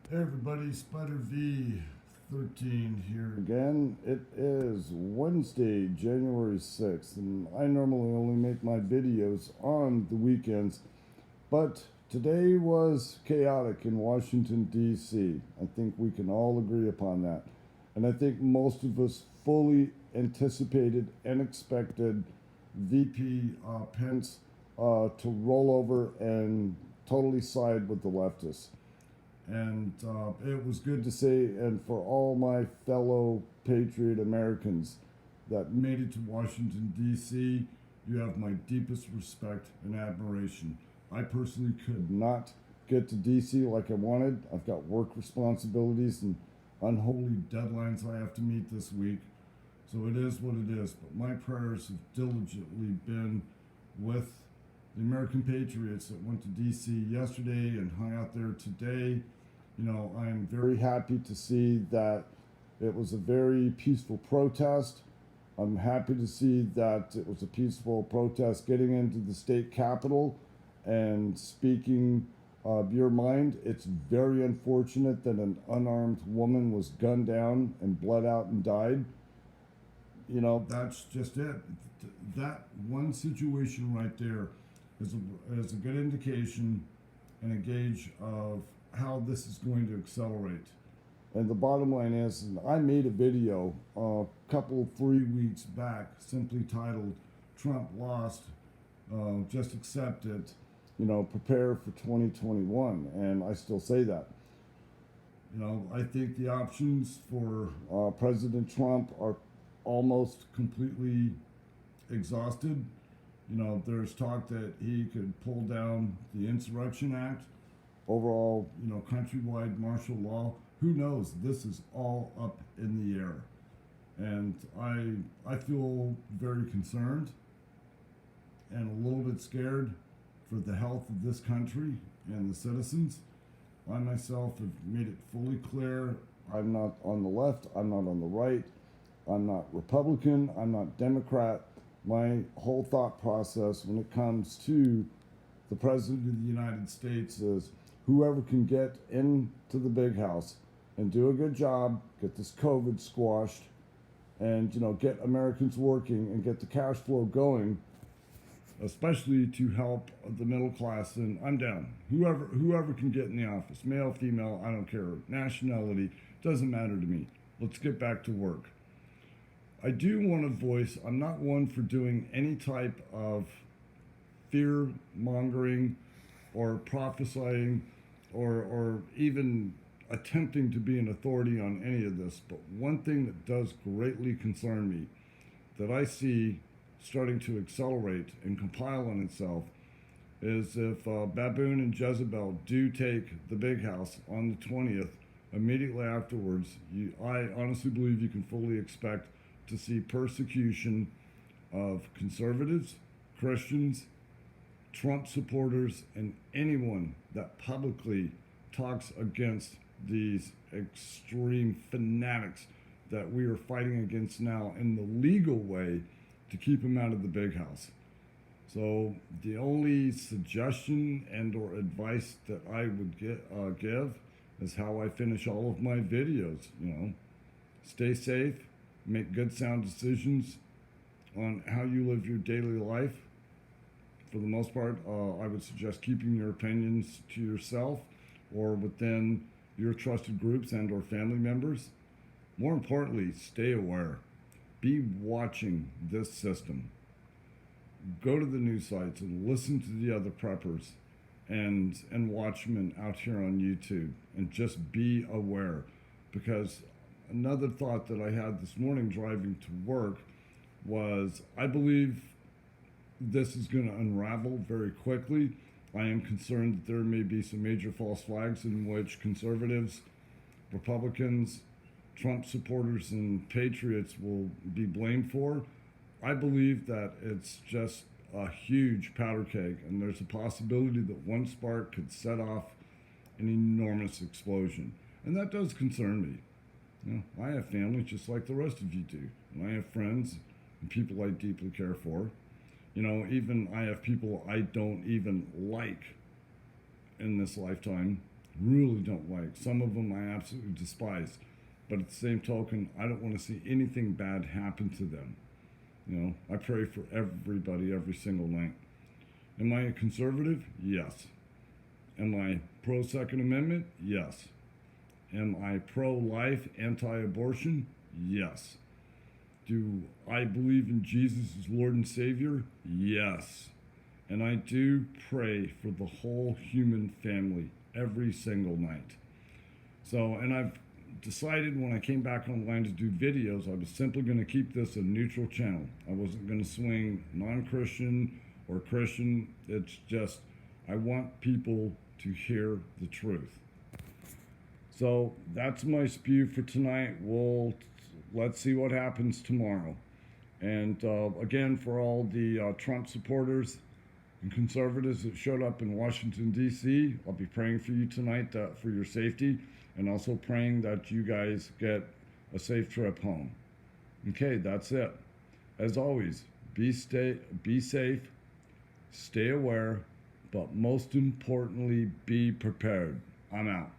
Hey everybody, Spider V 13 here again. It is Wednesday, January 6th, and I normally only make my videos on the weekends, but today was chaotic in Washington, D.C. I think we can all agree upon that. And I think most of us fully anticipated and expected VP Pence to roll over and totally side with the leftists. And it was good to see, and for all my fellow patriot Americans that made it to Washington, D.C., you have my deepest respect and admiration. I personally could not get to D.C. like I wanted. I've got work responsibilities and unholy deadlines I have to meet this week. So it is what it is. But my prayers have diligently been with the American patriots that went to D.C. yesterday and hung out there today. I'm very happy to see that it was a very peaceful protest. I'm happy to see that it was a peaceful protest getting into the state capitol and speaking your mind. It's very unfortunate that an unarmed woman was gunned down and bled out and died. That's just it. That one situation right there is a good indication and a gauge of how this is going to accelerate. And the bottom line is, I made a video a couple, 3 weeks back, simply titled Trump Lost, Just Accept It, prepare for 2021. And I still say that. I think the options for President Trump are almost completely exhausted. There's talk that he could pull down the Insurrection Act, overall, countrywide martial law. Who knows? This is all up in the air. And I feel very concerned and a little bit scared for the health of this country and the citizens. I myself have made it fully clear I'm not on the left, I'm not on the right, I'm not Republican, I'm not Democrat. My whole thought process when it comes to the President of the United States is whoever can get into the big house and do a good job, get this COVID squashed, and get Americans working and get the cash flow going, especially to help the middle class. And I'm down. Whoever can get in the office, male, female, I don't care, nationality, doesn't matter to me. Let's get back to work. I do want to voice, I'm not one for doing any type of fear mongering or prophesying or even attempting to be an authority on any of this. But one thing that does greatly concern me, that I see starting to accelerate and compile on itself, is if Baboon and Jezebel do take the big house on the 20th, immediately afterwards, I honestly believe you can fully expect to see persecution of conservatives, Christians, Trump supporters, and anyone that publicly talks against these extreme fanatics that we are fighting against now in the legal way to keep them out of the big house. So the only suggestion and or advice that I would give is how I finish all of my videos. Stay safe, make good sound decisions on how you live your daily life. For the most part, I would suggest keeping your opinions to yourself or within your trusted groups and or family members. More importantly, stay aware. Be watching this system. Go to the news sites and listen to the other preppers and watchmen out here on YouTube, and just be aware. Because another thought that I had this morning driving to work was, I believe this is going to unravel very quickly. I am concerned that there may be some major false flags in which conservatives, Republicans, Trump supporters, and patriots will be blamed for. I believe that it's just a huge powder keg, and there's a possibility that one spark could set off an enormous explosion. And that does concern me. I have family just like the rest of you do, and I have friends and people I deeply care for. Even I have people I don't even like in this lifetime really don't like. Some of them I absolutely despise. But at the same token, I don't want to see anything bad happen to them. You know, I pray for everybody every single night. Am I a conservative? Yes. Am I pro-Second Amendment? Yes. Am I pro-life, anti-abortion? Yes. Do I believe in Jesus as Lord and Savior? Yes. And I do pray for the whole human family every single night. So, and I've decided when I came back online to do videos, I was simply going to keep this a neutral channel. I wasn't going to swing non-Christian or Christian. It's just, I want people to hear the truth. So that's my spew for tonight. Let's see what happens tomorrow. And again, for all the Trump supporters and conservatives that showed up in Washington, D.C., I'll be praying for you tonight for your safety, and also praying that you guys get a safe trip home. Okay, that's it. As always, be safe, stay aware, but most importantly, be prepared. I'm out.